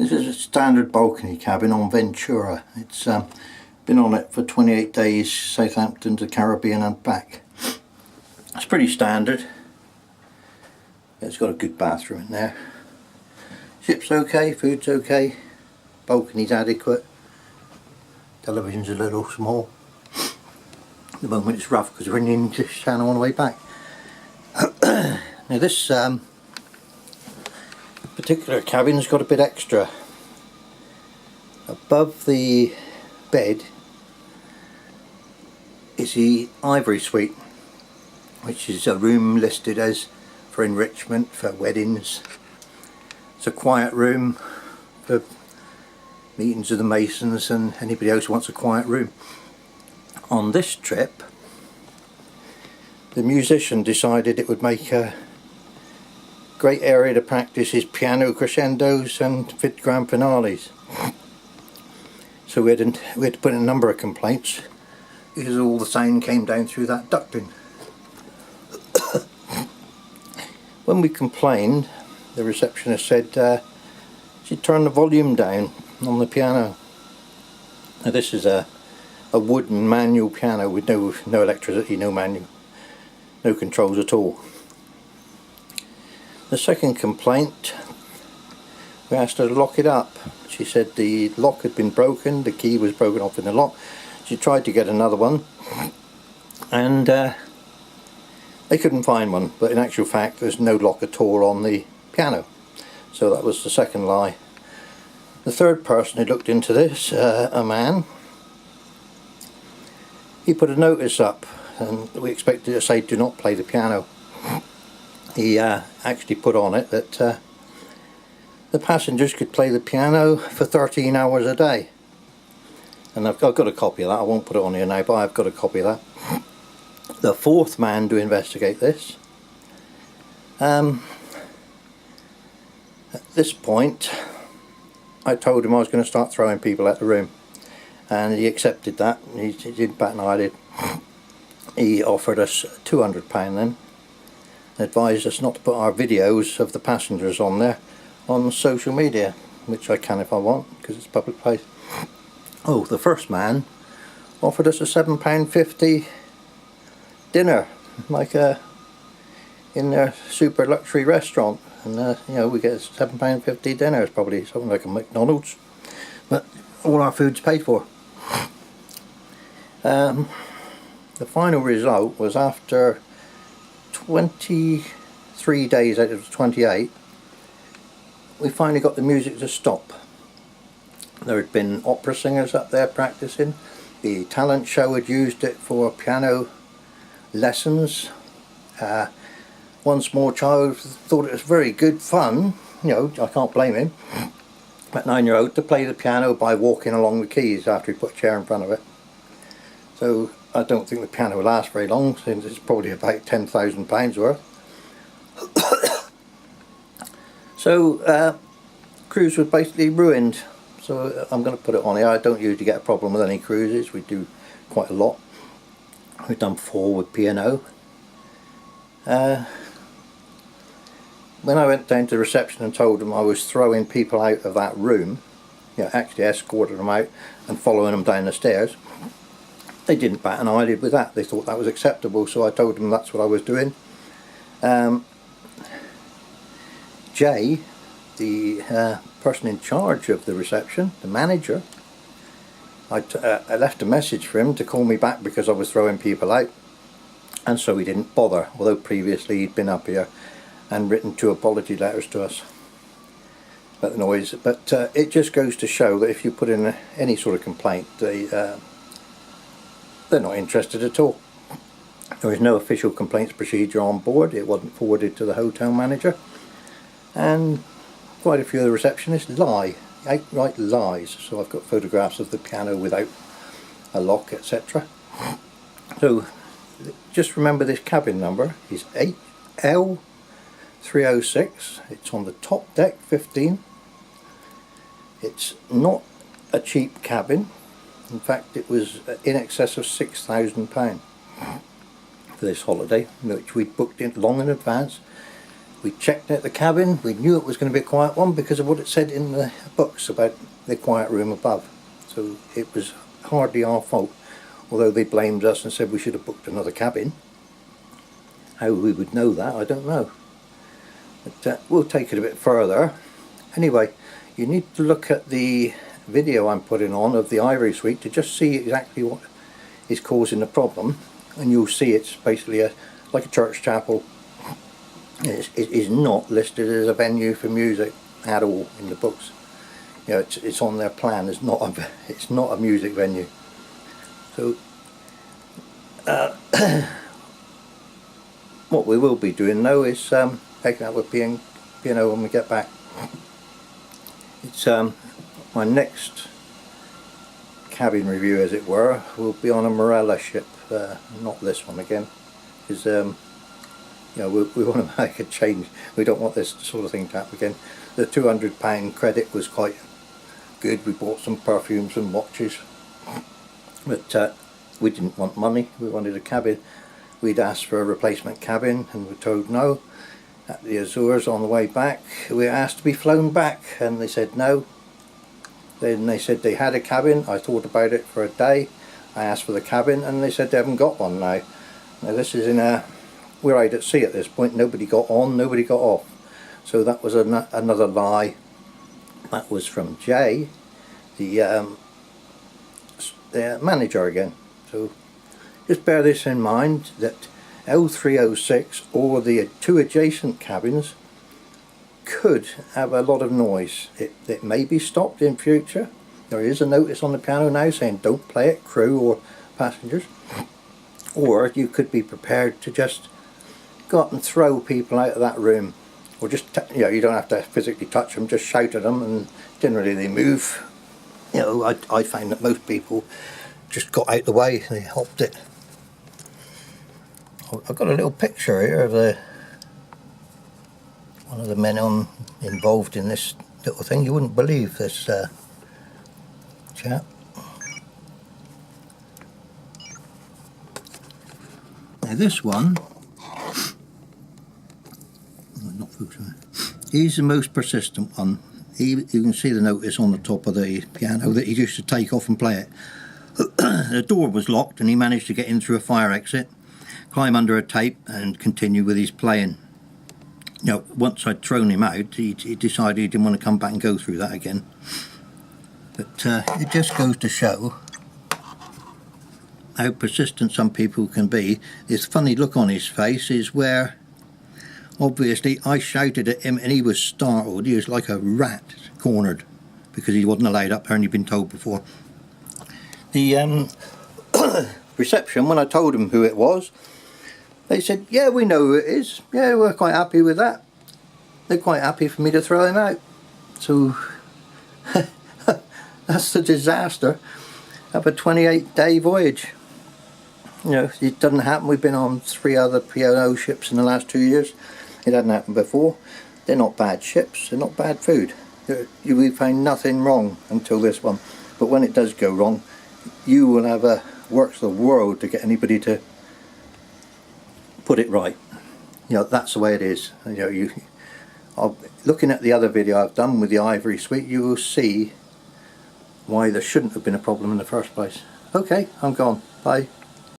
This is a standard balcony cabin on Ventura. It's been on it for 28 days, Southampton to Caribbean and back. It's pretty standard. It's got a good bathroom in there. Ship's okay, food's okay, balcony's adequate, television's a little small. At the moment it's rough because we're in the English Channel on the way back. Now this particular cabin's got a bit extra. Above the bed is the Ivory suite, which is a room listed as for enrichment for weddings. It's a quiet room for meetings of the Masons and anybody else who wants a quiet room. On this trip the musician decided it would make a great area to practice his piano crescendos and grand finales. So we had to put in a number of complaints because all the sound came down through that ducting. When we complained, the receptionist said she'd turn the volume down on the piano. Now this is a wooden manual piano with no electricity, no manual, no controls at all. The second complaint, we asked her to lock it up. She said the lock had been broken, the key was broken off in the lock. She tried to get another one and they couldn't find one, but in actual fact there's no lock at all on the piano. So that was the second lie. The third person who looked into this, a man, he put a notice up and we expected to say do not play the piano. He actually put on it that the passengers could play the piano for 13 hours a day. And I've got a copy of that. I won't put it on here now, but I've got a copy of that. The fourth man to investigate this. At this point I told him I was going to start throwing people out the room, and he accepted that. He didn't bat an eyelid. He offered us £200 then, and advised us not to put our videos of the passengers on there on social media, which I can if I want because it's a public place. Oh, the first man offered us a £7.50 dinner, like in their super luxury restaurant, and you know, we get £7.50 dinner. It's probably something like a McDonald's, but all our food's paid for. The final result was after 23 days out of 28 we finally got the music to stop. There had been opera singers up there practicing. The talent show had used it for piano lessons. One small child thought it was very good fun, you know, I can't blame him, at 9-year-old, to play the piano by walking along the keys after he put a chair in front of it. So I don't think the piano will last very long, since it's probably about £10,000 worth. So cruise was basically ruined. So I'm going to put it on here. I don't usually get a problem with any cruises. We do quite a lot. We've done 4 with P&O. When I went down to the reception and told them I was throwing people out of that room, you know, actually escorted them out and following them down the stairs, they didn't bat an eyelid with that. They thought that was acceptable, so I told them that's what I was doing. Jay, the person in charge of the reception, the manager, I left a message for him to call me back because I was throwing people out, and so he didn't bother, although previously he'd been up here and written 2 apology letters to us about the noise. But it just goes to show that if you put in any sort of complaint, they're not interested at all. There is no official complaints procedure on board. It wasn't forwarded to the hotel manager, and quite a few of the receptionists lie, outright lies. So I've got photographs of the piano without a lock, etc. So just remember this cabin number is L306. It's on the top deck, 15. It's not a cheap cabin. In fact, it was in excess of £6,000 for this holiday, which we booked in long in advance. We checked out the cabin. We knew it was going to be a quiet one because of what it said in the books about the quiet room above. So it was hardly our fault, although they blamed us and said we should have booked another cabin. How we would know that, I don't know. But we'll take it a bit further. Anyway, you need to look at the video I'm putting on of the Ivory suite to just see exactly what is causing the problem, and you'll see it's basically like a church chapel. It is not listed as a venue for music at all in the books. You know, it's on their plan. It's not a music venue. So what we will be doing though is taking out with piano when we get back. It's my next cabin review, as it were, will be on a Morella ship, not this one again, because you know, we want to make a change. We don't want this sort of thing to happen again. The £200 credit was quite good. We bought some perfumes and watches, but we didn't want money. We wanted a cabin. We'd asked for a replacement cabin and were told no. At the Azores on the way back, we asked to be flown back and they said no. Then they said they had a cabin. I thought about it for a day. I asked for the cabin and they said they haven't got one now. Now this is in a, we're out at sea at this point. Nobody got on, nobody got off. So that was another lie. That was from Jay, the manager again. So just bear this in mind, that L306 or the two adjacent cabins could have a lot of noise. It may be stopped in future. There is a notice on the piano now saying don't play it, crew or passengers. Or you could be prepared to just go up and throw people out of that room, or just, you know, you don't have to physically touch them, just shout at them and generally they move. You know, I found that most people just got out the way, they hopped it. I've got a little picture here of one of the men involved in this little thing. You wouldn't believe this chap. Now this one, he's the most persistent one. You can see the notice on the top of the piano that he used to take off and play it. The door was locked and he managed to get in through a fire exit, climb under a tape and continue with his playing. You know, once I'd thrown him out, he decided he didn't want to come back and go through that again. But it just goes to show how persistent some people can be. This funny look on his face is where obviously I shouted at him and he was startled. He was like a rat cornered because he wasn't allowed up there and he'd been told before. The reception, when I told them who it was, they said, yeah, we know who it is. Yeah, we're quite happy with that. They're quite happy for me to throw him out. So that's the disaster of a 28-day voyage. You know, it doesn't happen. We've been on 3 other P&O ships in the last 2 years. It hadn't happened before. They're not bad ships. They're not bad food. We found nothing wrong until this one. But when it does go wrong, you will have worked the world to get anybody to put it right. You know, that's the way it is. You know, looking at the other video I've done with the Ivory suite, you will see why there shouldn't have been a problem in the first place. Okay, I'm gone. Bye.